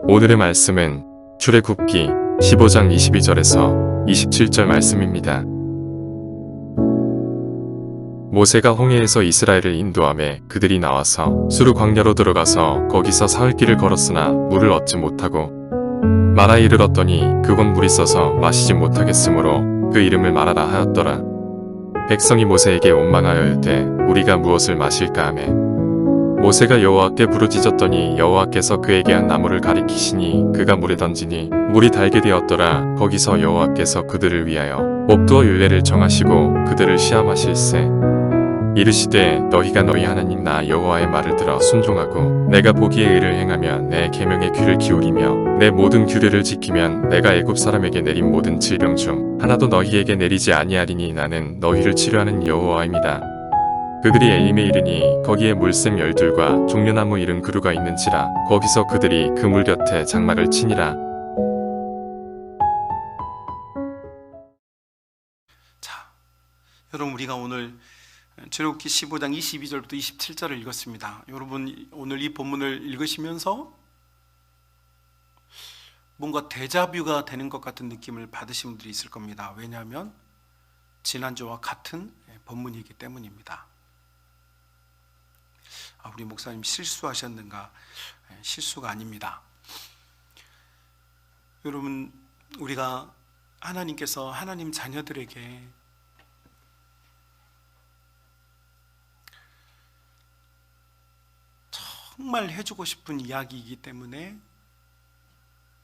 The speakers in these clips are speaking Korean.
오늘의 말씀은 출애굽기 15장 22절에서 27절 말씀입니다. 모세가 홍해에서 이스라엘을 인도하매 그들이 나와서 수르 광야로 들어가서 거기서 사흘 길을 걸었으나 물을 얻지 못하고 마라에 이르렀더니 그곳 물이 써서 마시지 못하겠으므로 그 이름을 마라라 하였더라. 백성이 모세에게 원망하여 이르되 우리가 무엇을 마실까 하매 모세가 여호와께 부르짖었더니 여호와께서 그에게 한 나무를 가리키시니 그가 물에 던지니 물이 달게 되었더라. 거기서 여호와께서 그들을 위하여 목두어 율례를 정하시고 그들을 시험하실세. 이르시되 너희가 너희 하나님 나 여호와의 말을 들어 순종하고 내가 보기에 의를 행하며 내 계명에 귀를 기울이며 내 모든 규례를 지키면 내가 애굽 사람에게 내린 모든 질병 중 하나도 너희에게 내리지 아니하리니 나는 너희를 치료하는 여호와입니다. 그들이 에임에 이르니 거기에 물샘 12과 종려나무 70그루가 있는지라 거기서 그들이 그 물 곁에 장막을 치니라. 자, 여러분 우리가 오늘 출애굽기 15장 22절부터 27절을 읽었습니다. 여러분 오늘 이 본문을 읽으시면서 뭔가 데자뷰가 되는 것 같은 느낌을 받으신 분들이 있을 겁니다. 왜냐하면 지난주와 같은 본문이기 때문입니다. 우리 목사님 실수하셨는가? 실수가 아닙니다. 여러분 우리가 하나님께서 하나님 자녀들에게 정말 해주고 싶은 이야기이기 때문에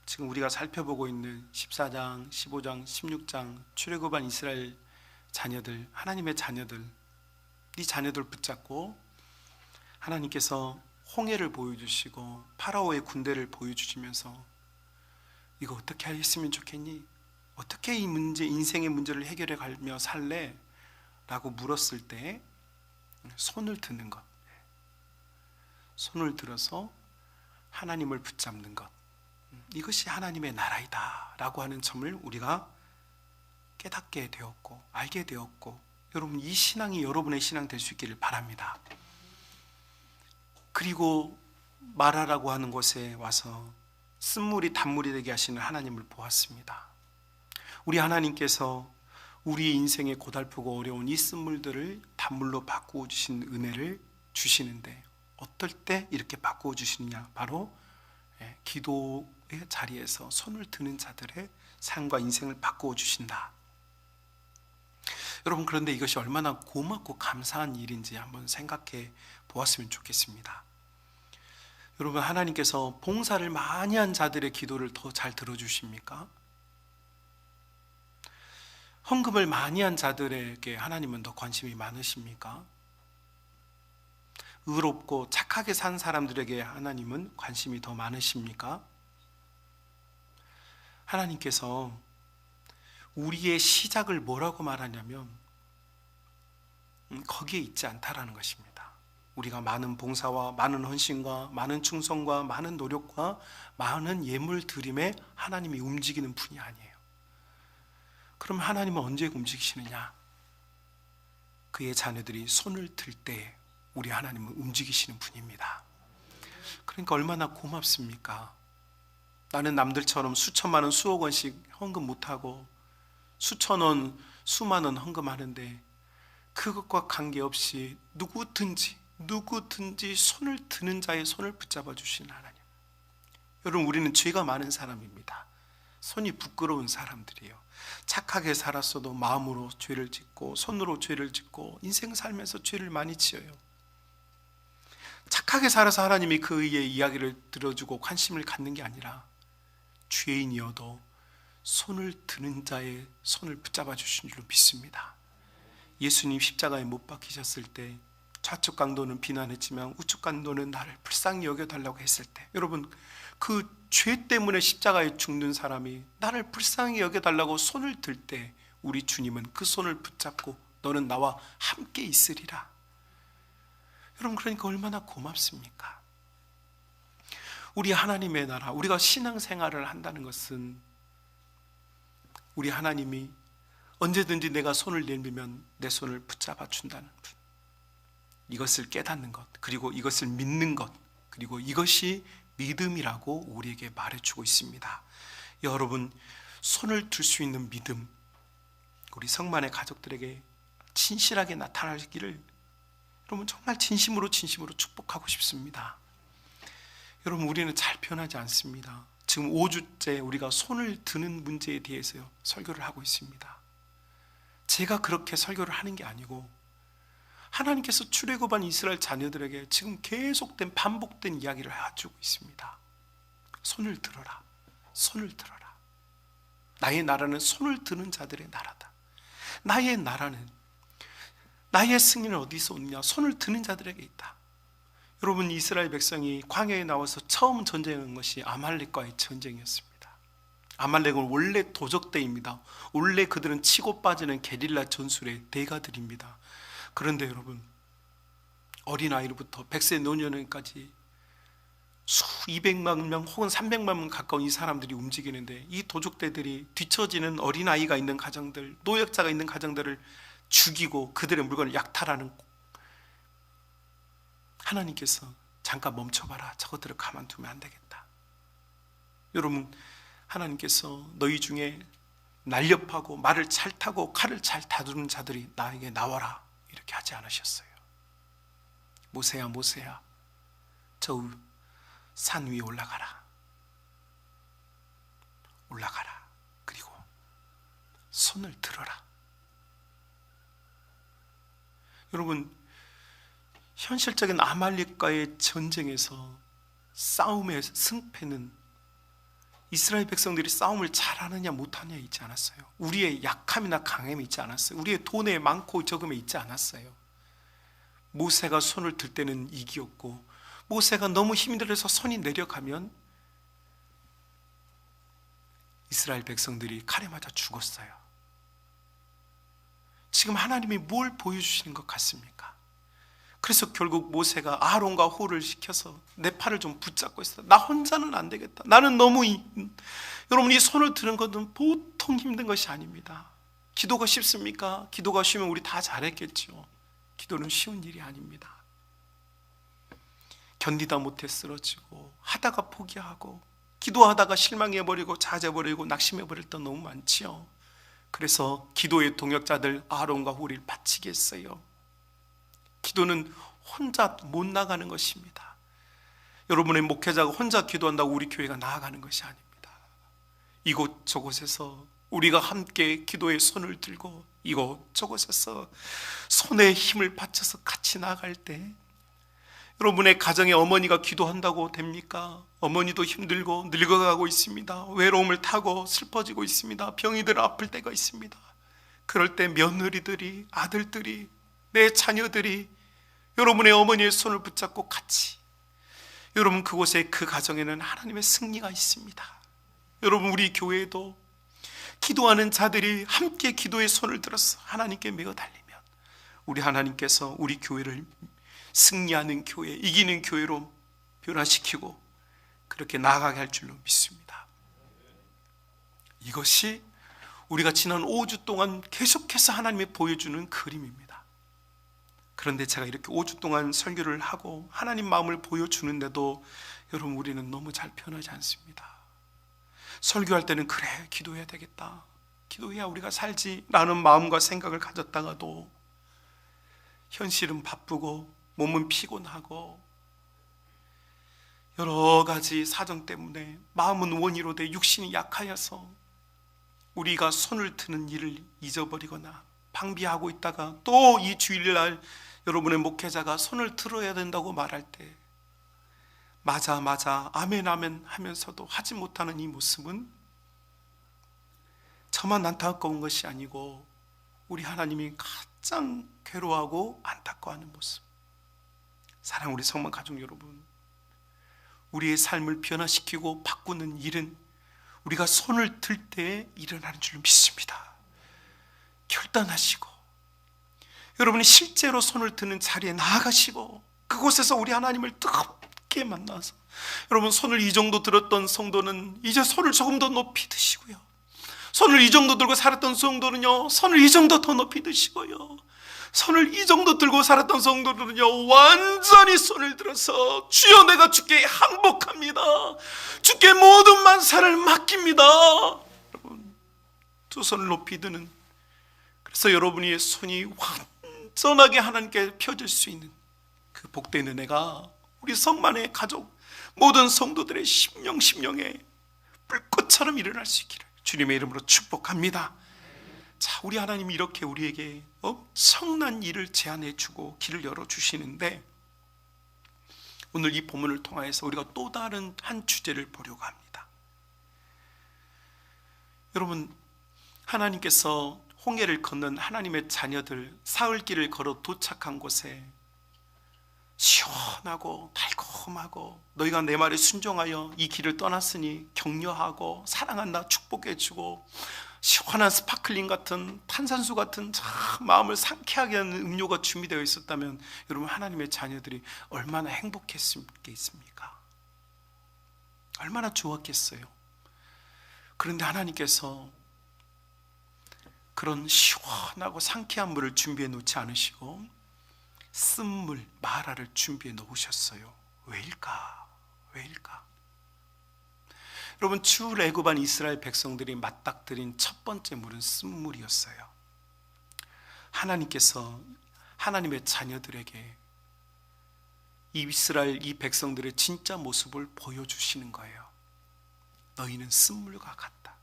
지금 우리가 살펴보고 있는 14장, 15장, 16장 출애굽한 이스라엘 자녀들, 하나님의 자녀들, 이 자녀들 붙잡고 하나님께서 홍해를 보여주시고 파라오의 군대를 보여주시면서 이거 어떻게 했으면 좋겠니? 어떻게 이 문제, 인생의 문제를 해결해 가며 살래? 라고 물었을 때 손을 드는 것, 손을 들어서 하나님을 붙잡는 것, 이것이 하나님의 나라이다 라고 하는 점을 우리가 깨닫게 되었고 알게 되었고, 여러분 이 신앙이 여러분의 신앙 될 수 있기를 바랍니다. 그리고 마라라고 하는 곳에 와서 쓴물이 단물이 되게 하시는 하나님을 보았습니다. 우리 하나님께서 우리 인생의 고달프고 어려운 이 쓴물들을 단물로 바꾸어 주신 은혜를 주시는데 어떨 때 이렇게 바꾸어 주시느냐? 바로 기도의 자리에서 손을 드는 자들의 삶과 인생을 바꾸어 주신다. 여러분 그런데 이것이 얼마나 고맙고 감사한 일인지 한번 생각해 보았으면 좋겠습니다. 여러분 하나님께서 봉사를 많이 한 자들의 기도를 더 잘 들어주십니까? 헌금을 많이 한 자들에게 하나님은 더 관심이 많으십니까? 의롭고 착하게 산 사람들에게 하나님은 관심이 더 많으십니까? 하나님께서 우리의 시작을 뭐라고 말하냐면 거기에 있지 않다라는 것입니다. 우리가 많은 봉사와 많은 헌신과 많은 충성과 많은 노력과 많은 예물 드림에 하나님이 움직이는 분이 아니에요. 그럼 하나님은 언제 움직이시느냐? 그의 자녀들이 손을 들 때 우리 하나님은 움직이시는 분입니다. 그러니까 얼마나 고맙습니까? 나는 남들처럼 수천만 원, 수억 원씩 헌금 못하고 수천 원, 수만 원 헌금하는데 그것과 관계없이 누구든지 손을 드는 자의 손을 붙잡아 주시는 하나님. 여러분 우리는 죄가 많은 사람입니다. 손이 부끄러운 사람들이에요. 착하게 살았어도 마음으로 죄를 짓고 손으로 죄를 짓고 인생 살면서 죄를 많이 지어요. 착하게 살아서 하나님이 그의 이야기를 들어주고 관심을 갖는 게 아니라 죄인이어도 손을 드는 자의 손을 붙잡아 주신 줄로 믿습니다. 예수님 십자가에 못 박히셨을 때 좌측 강도는 비난했지만 우측 강도는 나를 불쌍히 여겨달라고 했을 때, 여러분 그 죄 때문에 십자가에 죽는 사람이 나를 불쌍히 여겨달라고 손을 들 때 우리 주님은 그 손을 붙잡고 너는 나와 함께 있으리라. 여러분 그러니까 얼마나 고맙습니까? 우리 하나님의 나라, 우리가 신앙생활을 한다는 것은 우리 하나님이 언제든지 내가 손을 내밀면 내 손을 붙잡아 준다는 분, 이것을 깨닫는 것, 그리고 이것을 믿는 것, 그리고 이것이 믿음이라고 우리에게 말해주고 있습니다. 여러분, 손을 들 수 있는 믿음, 우리 성만의 가족들에게 진실하게 나타나기를 여러분 정말 진심으로 축복하고 싶습니다. 여러분, 우리는 잘 표현하지 않습니다. 지금 5주째 우리가 손을 드는 문제에 대해서 설교를 하고 있습니다. 제가 그렇게 설교를 하는 게 아니고 하나님께서 출애굽한 이스라엘 자녀들에게 지금 계속된 반복된 이야기를 해주고 있습니다. 손을 들어라, 손을 들어라. 나의 나라는 손을 드는 자들의 나라다. 나의 나라는, 나의 승리는 어디서 오느냐? 손을 드는 자들에게 있다. 여러분, 이스라엘 백성이 광야에 나와서 처음 전쟁한 것이 아말렉과의 전쟁이었습니다. 아말렉은 원래 도적대입니다. 원래 그들은 치고 빠지는 게릴라 전술의 대가들입니다. 그런데 여러분, 어린아이로부터 100세 노년까지 수 200만 명 혹은 300만 명 가까운 이 사람들이 움직이는데, 이 도적대들이 뒤처지는 어린아이가 있는 가정들, 노약자가 있는 가정들을 죽이고 그들의 물건을 약탈하는, 하나님께서 잠깐 멈춰봐라, 저것들을 가만두면 안 되겠다. 여러분, 하나님께서 너희 중에 날렵하고 말을 잘 타고 칼을 잘 다루는 자들이 나에게 나와라, 이렇게 하지 않으셨어요. 모세야, 모세야, 저 산 위에 올라가라, 올라가라. 그리고 손을 들어라. 여러분, 현실적인 아말렉과의 전쟁에서 싸움의 승패는 이스라엘 백성들이 싸움을 잘하느냐 못하느냐 있지 않았어요. 우리의 약함이나 강함이 있지 않았어요. 우리의 돈에 많고 적음에 있지 않았어요. 모세가 손을 들 때는 이기었고, 모세가 너무 힘이 들어서 손이 내려가면 이스라엘 백성들이 칼에 맞아 죽었어요. 지금 하나님이 뭘 보여주시는 것 같습니까? 그래서 결국 모세가 아론과 홀을 시켜서 내 팔을 좀 붙잡고 있어. 나 혼자는 안 되겠다. 나는 너무 여러분, 이 손을 드는 것은 보통 힘든 것이 아닙니다. 기도가 쉽습니까? 기도가 쉬우면 우리 다 잘했겠죠. 기도는 쉬운 일이 아닙니다. 견디다 못해 쓰러지고, 하다가 포기하고, 기도하다가 실망해버리고 좌절해버리고 낙심해버릴 때 너무 많지요. 그래서 기도의 동역자들 아론과 홀을 바치게 했어요. 기도는 혼자 못 나가는 것입니다. 여러분의 목회자가 혼자 기도한다고 우리 교회가 나아가는 것이 아닙니다. 이곳저곳에서 우리가 함께 기도의 손을 들고 이곳저곳에서 손에 힘을 바쳐서 같이 나아갈 때, 여러분의 가정에 어머니가 기도한다고 됩니까? 어머니도 힘들고 늙어가고 있습니다. 외로움을 타고 슬퍼지고 있습니다. 병이 들어 아플 때가 있습니다. 그럴 때 며느리들이, 아들들이, 내 자녀들이 여러분의 어머니의 손을 붙잡고 같이, 여러분 그곳에, 그 가정에는 하나님의 승리가 있습니다. 여러분, 우리 교회에도 기도하는 자들이 함께 기도의 손을 들어서 하나님께 매어 달리면 우리 하나님께서 우리 교회를 승리하는 교회, 이기는 교회로 변화시키고 그렇게 나아가게 할 줄로 믿습니다. 이것이 우리가 지난 5주 동안 계속해서 하나님이 보여주는 그림입니다. 그런데 제가 이렇게 5주 동안 설교를 하고 하나님 마음을 보여주는데도 여러분, 우리는 너무 잘 표현하지 않습니다. 설교할 때는 그래, 기도해야 되겠다, 기도해야 우리가 살지 라는 마음과 생각을 가졌다가도 현실은 바쁘고 몸은 피곤하고 여러 가지 사정 때문에 마음은 원이로 돼 육신이 약하여서 우리가 손을 드는 일을 잊어버리거나 방비하고 있다가 또 이 주일날 여러분의 목회자가 손을 들어야 된다고 말할 때 맞아 아멘 하면서도 하지 못하는 이 모습은 저만 안타까운 것이 아니고 우리 하나님이 가장 괴로워하고 안타까워하는 모습. 사랑 우리 성만 가족 여러분, 우리의 삶을 변화시키고 바꾸는 일은 우리가 손을 들 때 일어나는 줄 믿습니다. 결단하시고 여러분이 실제로 손을 드는 자리에 나아가시고 그곳에서 우리 하나님을 뜨겁게 만나서, 여러분 손을 이 정도 들었던 성도는 이제 손을 조금 더 높이 드시고요, 손을 이 정도 들고 살았던 성도는요, 손을 이 정도 더 높이 드시고요, 손을 이 정도 들고 살았던 성도들은요, 완전히 손을 들어서 주여 내가 주께 항복합니다, 주께 모든 만사를 맡깁니다. 여러분, 두 손을 높이 드는, 그래서 여러분의 손이 완전하게 하나님께 펴질 수 있는 그 복된 은혜가 우리 성만의 가족 모든 성도들의 심령에 불꽃처럼 일어날 수 있기를 주님의 이름으로 축복합니다. 자, 우리 하나님이 이렇게 우리에게 엄청난 일을 제안해 주고 길을 열어 주시는데, 오늘 이 본문을 통해서 우리가 또 다른 한 주제를 보려고 합니다. 여러분, 하나님께서 홍해를 건넌 하나님의 자녀들 사흘길을 걸어 도착한 곳에 시원하고 달콤하고 너희가 내 말에 순종하여 이 길을 떠났으니 격려하고 사랑한다 축복해주고 시원한 스파클링 같은 탄산수 같은 참 마음을 상쾌하게 하는 음료가 준비되어 있었다면 여러분, 하나님의 자녀들이 얼마나 행복했겠습니까? 얼마나 좋았겠어요. 그런데 하나님께서 그런 시원하고 상쾌한 물을 준비해 놓지 않으시고 쓴물 마라를 준비해 놓으셨어요. 왜일까? 여러분, 출애굽한 이스라엘 백성들이 맞닥뜨린 첫 번째 물은 쓴물이었어요. 하나님께서 하나님의 자녀들에게 이 백성들의 진짜 모습을 보여주시는 거예요. 너희는 쓴물과 같다.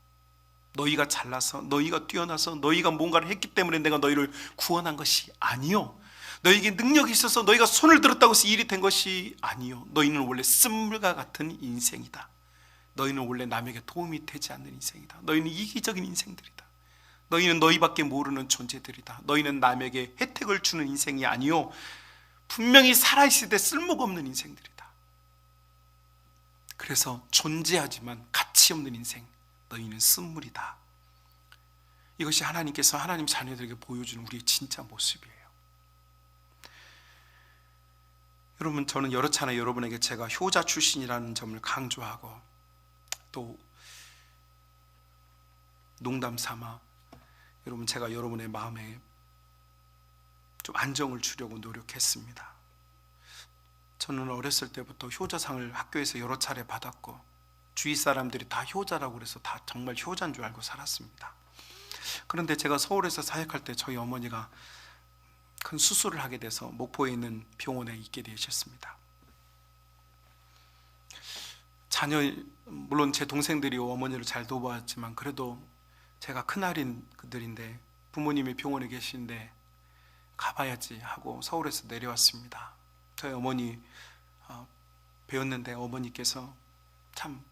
너희가 잘나서, 너희가 뛰어나서, 너희가 뭔가를 했기 때문에 내가 너희를 구원한 것이 아니요, 너희에게 능력이 있어서 너희가 손을 들었다고 해서 일이 된 것이 아니요, 너희는 원래 쓴물과 같은 인생이다. 너희는 원래 남에게 도움이 되지 않는 인생이다. 너희는 이기적인 인생들이다. 너희는 너희밖에 모르는 존재들이다. 너희는 남에게 혜택을 주는 인생이 아니요, 분명히 살아있을 때 쓸모가 없는 인생들이다. 그래서 존재하지만 가치 없는 인생, 너희는 쓴물이다. 이것이 하나님께서 하나님 자녀들에게 보여주는 우리의 진짜 모습이에요. 여러분, 저는 여러 차례 여러분에게 제가 효자 출신이라는 점을 강조하고 또 농담 삼아 여러분, 제가 여러분의 마음에 좀 안정을 주려고 노력했습니다. 저는 어렸을 때부터 효자상을 학교에서 여러 차례 받았고 주위 사람들이 다 효자라고 그래서 다 정말 효자인 줄 알고 살았습니다. 그런데 제가 서울에서 사역할 때 저희 어머니가 큰 수술을 하게 돼서 목포에 있는 병원에 있게 되셨습니다. 물론 제 동생들이 어머니를 잘 돌보았지만 그래도 제가 큰아린 그들인데 부모님이 병원에 계신데 가봐야지 하고 서울에서 내려왔습니다. 저희 어머니 배웠는데 어머니께서 참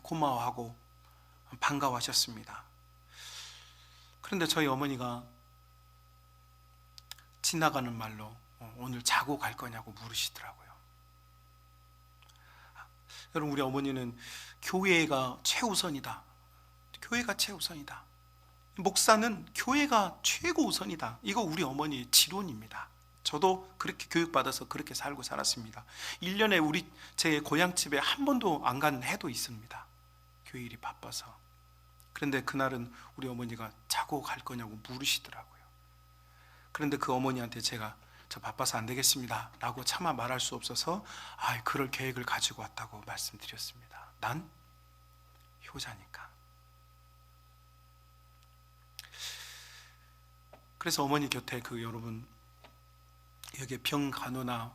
고마워하고 반가워하셨습니다. 그런데 저희 어머니가 지나가는 말로 오늘 자고 갈 거냐고 물으시더라고요. 여러분, 우리 어머니는 교회가 최우선이다. 교회가 최우선이다. 목사는 교회가 최고우선이다. 이거 우리 어머니의 지론입니다. 저도 그렇게 교육받아서 그렇게 살고 살았습니다. 1년에 제 고향집에 한 번도 안 간 해도 있습니다. 교회 일이 바빠서. 그런데 그날은 우리 어머니가 자고 갈 거냐고 물으시더라고요. 그런데 그 어머니한테 제가 저 바빠서 안 되겠습니다 라고 차마 말할 수 없어서 그럴 계획을 가지고 왔다고 말씀드렸습니다. 난 효자니까. 그래서 어머니 곁에 여러분, 여기 병 간호나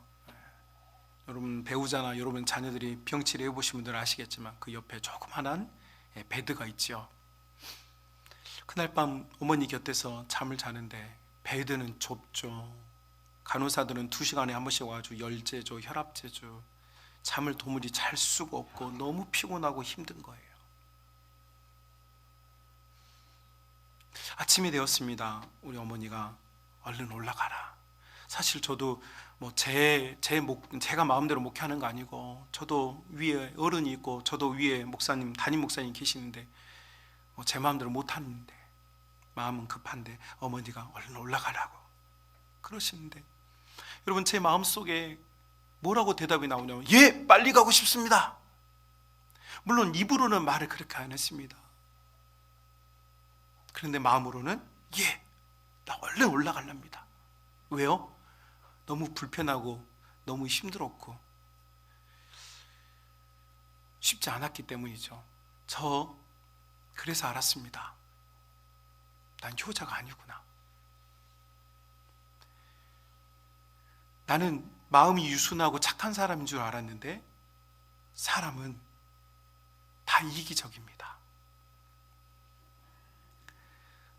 여러분 배우자나 여러분 자녀들이 병치료 해보신 분들은 아시겠지만 그 옆에 조그만한 베드가 있죠. 그날 밤 어머니 곁에서 잠을 자는데 베드는 좁죠. 간호사들은 2시간에 한 번씩 와가지고 열재죠, 혈압재죠. 잠을 도무지 잘 수가 없고 너무 피곤하고 힘든 거예요. 아침이 되었습니다. 우리 어머니가 얼른 올라가라. 사실 저도 제가 마음대로 목회하는 거 아니고 저도 위에 어른이 있고 저도 위에 담임 목사님 계시는데 제 마음대로 못 하는데 마음은 급한데 어머니가 얼른 올라가라고 그러시는데 여러분, 제 마음속에 뭐라고 대답이 나오냐면 예, 빨리 가고 싶습니다. 물론 입으로는 말을 그렇게 안 했습니다. 그런데 마음으로는 나 얼른 올라가랍니다. 왜요? 너무 불편하고 너무 힘들었고 쉽지 않았기 때문이죠. 그래서 알았습니다. 난 효자가 아니구나. 나는 마음이 유순하고 착한 사람인 줄 알았는데 사람은 다 이기적입니다.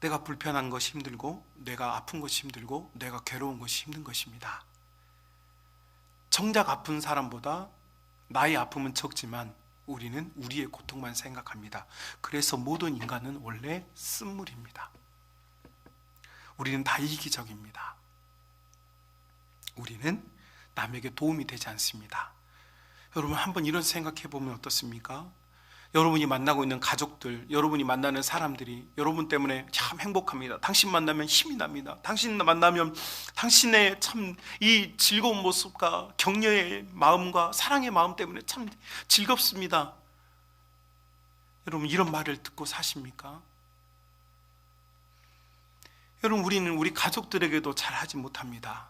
내가 불편한 것이 힘들고 내가 아픈 것이 힘들고 내가 괴로운 것이 힘든 것입니다. 정작 아픈 사람보다 나의 아픔은 적지만 우리는 우리의 고통만 생각합니다. 그래서 모든 인간은 원래 쓴물입니다. 우리는 다 이기적입니다. 우리는 남에게 도움이 되지 않습니다. 여러분 한번 이런 생각해 보면 어떻습니까? 여러분이 만나고 있는 가족들, 여러분이 만나는 사람들이 여러분 때문에 참 행복합니다. 당신 만나면 힘이 납니다. 당신 만나면 당신의 참 이 즐거운 모습과 격려의 마음과 사랑의 마음 때문에 참 즐겁습니다. 여러분 이런 말을 듣고 사십니까? 여러분 우리는 우리 가족들에게도 잘하지 못합니다.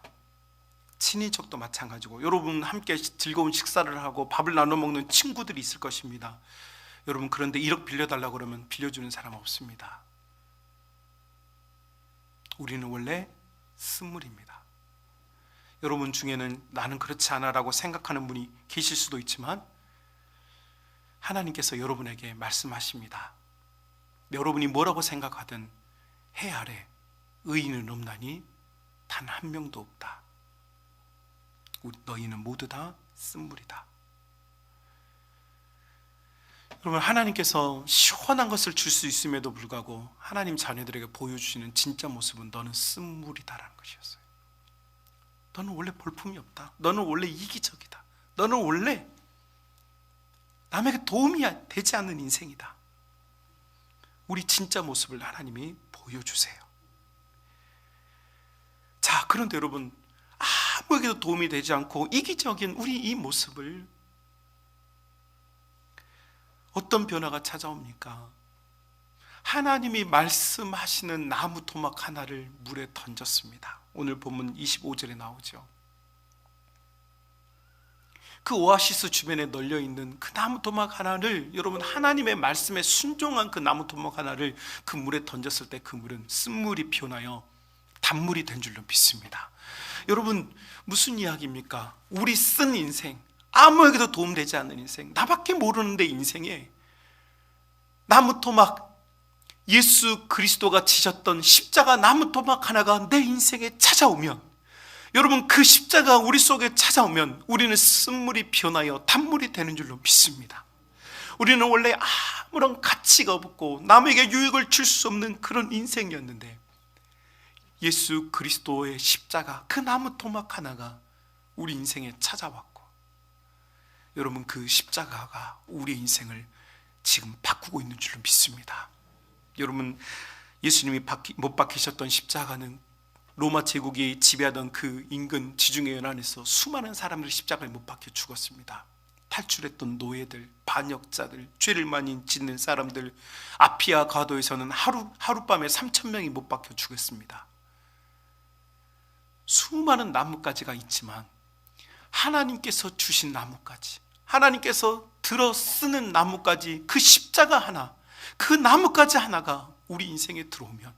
친인척도 마찬가지고 여러분 함께 즐거운 식사를 하고 밥을 나눠 먹는 친구들이 있을 것입니다. 여러분 그런데 1억 빌려달라고 그러면 빌려주는 사람 없습니다. 우리는 원래 쓴물입니다. 여러분 중에는 나는 그렇지 않아라고 생각하는 분이 계실 수도 있지만 하나님께서 여러분에게 말씀하십니다. 여러분이 뭐라고 생각하든 해 아래 의인은 없나니 단 한 명도 없다. 너희는 모두 다 쓴물이다. 여러분 하나님께서 시원한 것을 줄 수 있음에도 불구하고 하나님 자녀들에게 보여주시는 진짜 모습은 너는 쓴물이다라는 것이었어요. 너는 원래 볼품이 없다. 너는 원래 이기적이다. 너는 원래 남에게 도움이 되지 않는 인생이다. 우리 진짜 모습을 하나님이 보여주세요. 자, 그런데 여러분 아무에게도 도움이 되지 않고 이기적인 우리 이 모습을 어떤 변화가 찾아옵니까? 하나님이 말씀하시는 나무 토막 하나를 물에 던졌습니다. 오늘 본문 25절에 나오죠. 그 오아시스 주변에 널려있는 그 나무 토막 하나를 여러분 하나님의 말씀에 순종한 그 나무 토막 하나를 그 물에 던졌을 때 그 물은 쓴물이 피어나요 단물이 된 줄로 믿습니다. 여러분 무슨 이야기입니까? 우리 쓴 인생, 아무에게도 도움되지 않는 인생, 나밖에 모르는데 인생에 나무 토막 예수 그리스도가 지셨던 십자가 나무 토막 하나가 내 인생에 찾아오면, 여러분 그 십자가 우리 속에 찾아오면 우리는 쓴물이 피어나여 단물이 되는 줄로 믿습니다. 우리는 원래 아무런 가치가 없고 남에게 유익을 줄 수 없는 그런 인생이었는데 예수 그리스도의 십자가 그 나무 토막 하나가 우리 인생에 찾아왔고, 여러분 그 십자가가 우리 인생을 지금 바꾸고 있는 줄로 믿습니다. 여러분 예수님이 못 박히셨던 십자가는 로마 제국이 지배하던 그 인근 지중해 연안에서 수많은 사람들이 십자가에 못 박혀 죽었습니다. 탈출했던 노예들, 반역자들, 죄를 많이 짓는 사람들, 아피아 가도에서는 하룻밤에 3,000명이 못 박혀 죽었습니다. 수많은 나뭇가지가 있지만 하나님께서 주신 나뭇가지, 하나님께서 들어 쓰는 나뭇가지, 그 십자가 하나, 그 나뭇가지 하나가 우리 인생에 들어오면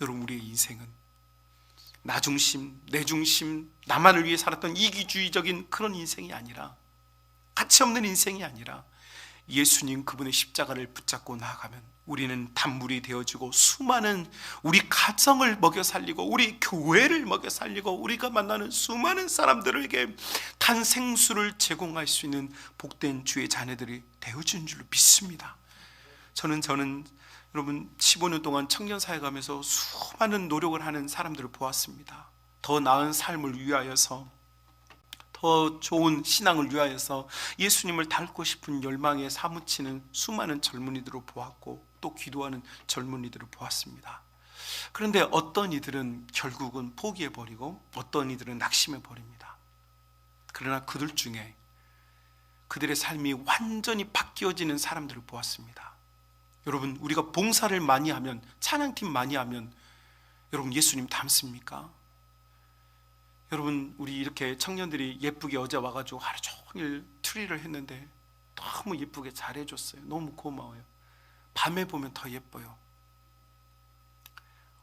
여러분 우리의 인생은 나 중심, 내 중심, 나만을 위해 살았던 이기주의적인 그런 인생이 아니라, 가치 없는 인생이 아니라 예수님 그분의 십자가를 붙잡고 나아가면 우리는 단물이 되어지고 수많은 우리 가정을 먹여 살리고 우리 교회를 먹여 살리고 우리가 만나는 수많은 사람들에게 탄생수를 제공할 수 있는 복된 주의 자녀들이 되어지는 줄로 믿습니다. 저는 여러분 15년 동안 청년사회 가면서 수많은 노력을 하는 사람들을 보았습니다. 더 나은 삶을 위하여서, 더 좋은 신앙을 위하여서 예수님을 닮고 싶은 열망에 사무치는 수많은 젊은이들을 보았고 또 기도하는 젊은이들을 보았습니다. 그런데 어떤 이들은 결국은 포기해버리고 어떤 이들은 낙심해버립니다. 그러나 그들 중에 그들의 삶이 완전히 바뀌어지는 사람들을 보았습니다. 여러분 우리가 봉사를 많이 하면 찬양팀 많이 하면 여러분 예수님 닮습니까? 여러분 우리 이렇게 청년들이 예쁘게 어제 와가지고 하루 종일 트리를 했는데 너무 예쁘게 잘해줬어요. 너무 고마워요. 밤에 보면 더 예뻐요.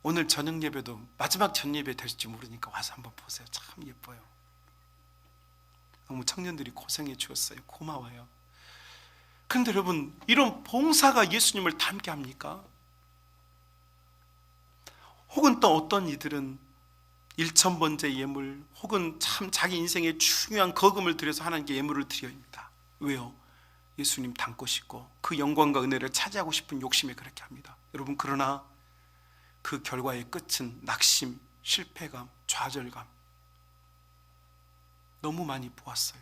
오늘 저녁 예배도 마지막 전 예배 될지 모르니까 와서 한번 보세요. 참 예뻐요. 너무 청년들이 고생해 주었어요. 고마워요. 그런데 여러분, 이런 봉사가 예수님을 닮게 합니까? 혹은 또 어떤 이들은 일천번째 예물 혹은 참 자기 인생의 중요한 거금을 들여서 하나님께 예물을 드립니다. 왜요? 예수님 닮고 싶고 그 영광과 은혜를 차지하고 싶은 욕심에 그렇게 합니다. 여러분, 그러나 그 결과의 끝은 낙심, 실패감, 좌절감 너무 많이 보았어요.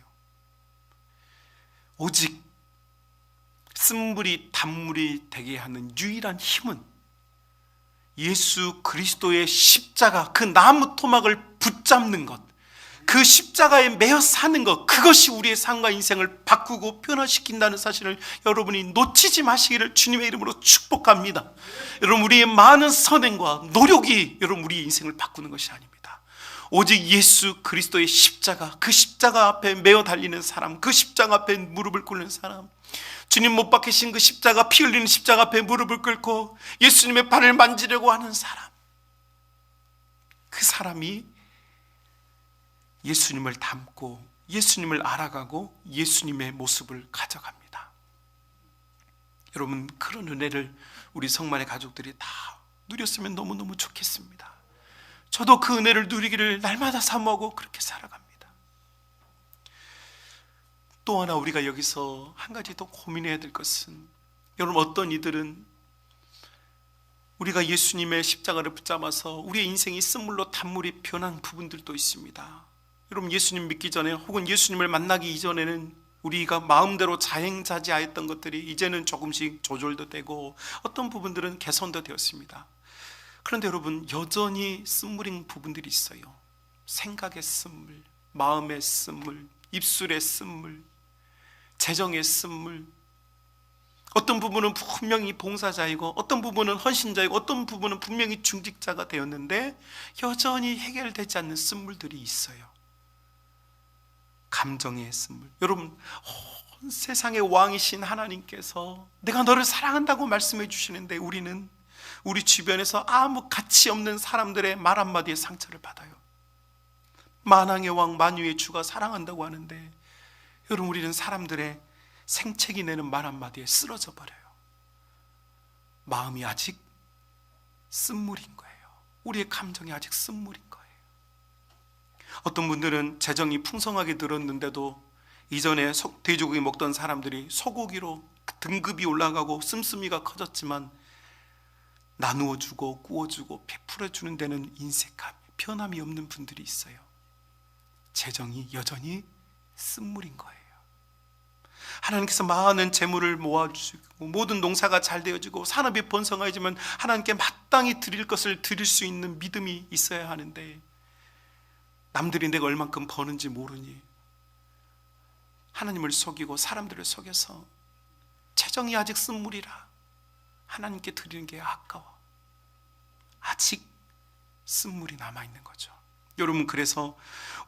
오직 쓴물이 단물이 되게 하는 유일한 힘은 예수 그리스도의 십자가, 그 나무 토막을 붙잡는 것, 그 십자가에 매여 사는 것, 그것이 우리의 삶과 인생을 바꾸고 변화시킨다는 사실을 여러분이 놓치지 마시기를 주님의 이름으로 축복합니다. 여러분, 우리의 많은 선행과 노력이 여러분 우리의 인생을 바꾸는 것이 아닙니다. 오직 예수 그리스도의 십자가, 그 십자가 앞에 매어 달리는 사람, 그 십자가 앞에 무릎을 꿇는 사람, 주님 못 박히신 그 십자가, 피 흘리는 십자가 앞에 무릎을 꿇고 예수님의 발을 만지려고 하는 사람, 그 사람이 예수님을 닮고 예수님을 알아가고 예수님의 모습을 가져갑니다. 여러분, 그런 은혜를 우리 성만의 가족들이 다 누렸으면 너무너무 좋겠습니다. 저도 그 은혜를 누리기를 날마다 사모하고 그렇게 살아갑니다. 또 하나 우리가 여기서 한 가지 더 고민해야 될 것은, 여러분, 어떤 이들은 우리가 예수님의 십자가를 붙잡아서 우리의 인생이 쓴물로 단물이 변한 부분들도 있습니다. 여러분, 예수님 믿기 전에 혹은 예수님을 만나기 이전에는 우리가 마음대로 자행자지하였던 것들이 이제는 조금씩 조절도 되고 어떤 부분들은 개선도 되었습니다. 그런데 여러분, 여전히 쓴물인 부분들이 있어요. 생각의 쓴물, 마음의 쓴물, 입술의 쓴물, 재정의 쓴물. 어떤 부분은 분명히 봉사자이고 어떤 부분은 헌신자이고 어떤 부분은 분명히 중직자가 되었는데 여전히 해결되지 않는 쓴물들이 있어요. 감정의 쓴물. 여러분, 온 세상의 왕이신 하나님께서 내가 너를 사랑한다고 말씀해 주시는데 우리는 우리 주변에서 아무 가치 없는 사람들의 말 한마디에 상처를 받아요. 만왕의 왕 만유의 주가 사랑한다고 하는데 여러분, 우리는 사람들의 생채기 내는 말 한마디에 쓰러져 버려요. 마음이 아직 쓴물인 거예요. 우리의 감정이 아직 쓴물인 거예요. 어떤 분들은 재정이 풍성하게 들었는데도 이전에 돼지고기 먹던 사람들이 소고기로 등급이 올라가고 씀씀이가 커졌지만 나누어주고 구워주고 베풀어주는 데는 인색함, 편함이 없는 분들이 있어요. 재정이 여전히 쓴물인 거예요. 하나님께서 많은 재물을 모아주시고 모든 농사가 잘 되어지고 산업이 번성하지만 하나님께 마땅히 드릴 것을 드릴 수 있는 믿음이 있어야 하는데 남들이 내가 얼만큼 버는지 모르니 하나님을 속이고 사람들을 속여서 재정이 아직 쓴물이라 하나님께 드리는 게 아까워. 아직 쓴물이 남아있는 거죠. 여러분, 그래서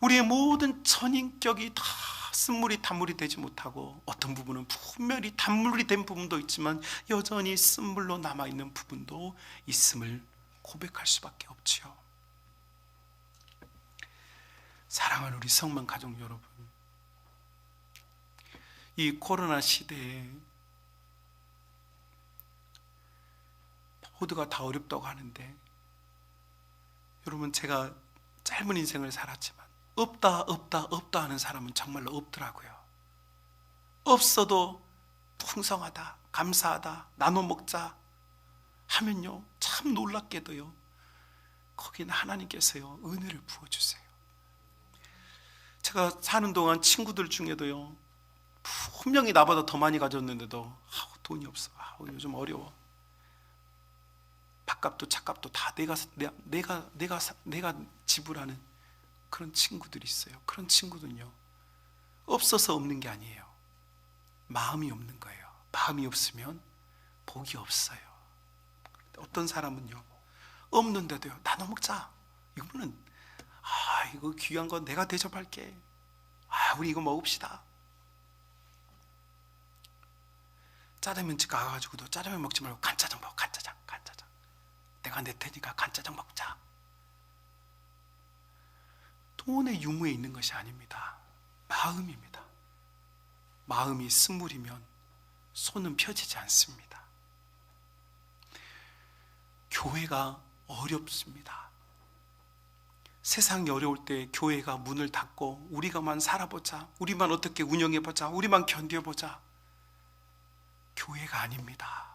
우리의 모든 전인격이 다 쓴물이 단물이 되지 못하고 어떤 부분은 분명히 단물이 된 부분도 있지만 여전히 쓴물로 남아있는 부분도 있음을 고백할 수밖에 없지요. 사랑하는 우리 성만 가족 여러분, 이 코로나 시대에 모두가 다 어렵다고 하는데 여러분, 제가 짧은 인생을 살았지만 없다 하는 사람은 정말로 없더라고요. 없어도 풍성하다, 감사하다, 나눠 먹자 하면요, 참 놀랍게도요, 거기는 하나님께서요 은혜를 부어주세요. 제가 사는 동안 친구들 중에도요 분명히 나보다 더 많이 가졌는데도 돈이 없어, 요즘 어려워, 밥값도 차값도 다 내가 지불하는 그런 친구들이 있어요. 그런 친구들은요 없어서 없는 게 아니에요. 마음이 없는 거예요. 마음이 없으면 복이 없어요. 어떤 사람은요, 없는데도요, 나눠 먹자. 이거는 이거 귀한 거 내가 대접할게. 우리 이거 먹읍시다. 짜장면집 가가지고도 짜장면 먹지 말고 간짜장 먹어. 간짜장. 내가 낼 테니까 간짜장 먹자. 돈의 유무에 있는 것이 아닙니다. 마음입니다. 마음이 쓴물이면 손은 펴지지 않습니다. 교회가 어렵습니다. 세상이 어려울 때 교회가 문을 닫고 우리가만 살아보자, 우리만 어떻게 운영해보자, 우리만 견뎌보자. 교회가 아닙니다.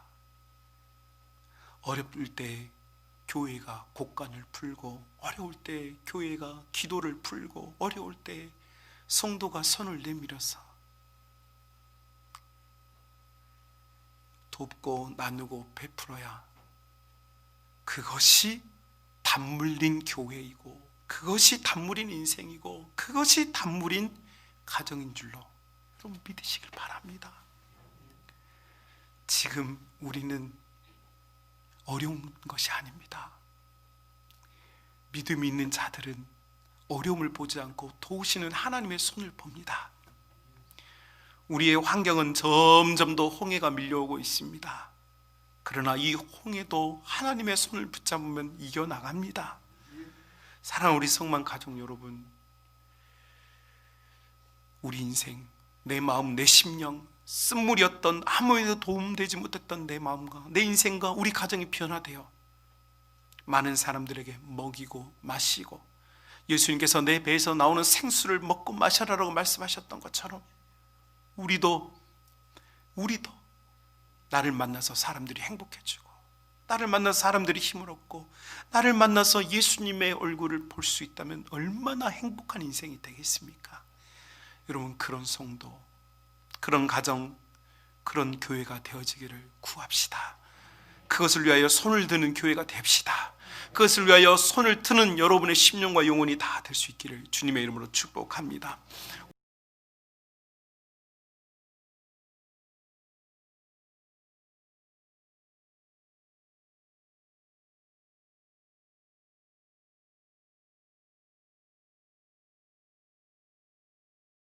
어려울 때 교회가 곡간을 풀고, 어려울 때 교회가 기도를 풀고, 어려울 때 성도가 손을 내밀어서 돕고 나누고 베풀어야 그것이 단물린 교회이고, 그것이 단물인 인생이고, 그것이 단물인 가정인 줄로 여러분 믿으시길 바랍니다. 지금 우리는 어려운 것이 아닙니다. 믿음이 있는 자들은 어려움을 보지 않고 도우시는 하나님의 손을 봅니다. 우리의 환경은 점점 더 홍해가 밀려오고 있습니다. 그러나 이 홍해도 하나님의 손을 붙잡으면 이겨나갑니다. 사랑하는 우리 성만 가족 여러분, 우리 인생, 내 마음, 내 심령, 쓴물이었던, 아무에도 도움되지 못했던 내 마음과 내 인생과 우리 가정이 변화되어 많은 사람들에게 먹이고 마시고, 예수님께서 내 배에서 나오는 생수를 먹고 마셔라라고 말씀하셨던 것처럼 우리도 나를 만나서 사람들이 행복해지고, 나를 만나서 사람들이 힘을 얻고, 나를 만나서 예수님의 얼굴을 볼 수 있다면 얼마나 행복한 인생이 되겠습니까? 여러분, 그런 성도, 그런 가정, 그런 교회가 되어지기를 구합시다. 그것을 위하여 손을 드는 교회가 됩시다. 그것을 위하여 손을 드는 여러분의 심령과 영혼이 다 될 수 있기를 주님의 이름으로 축복합니다.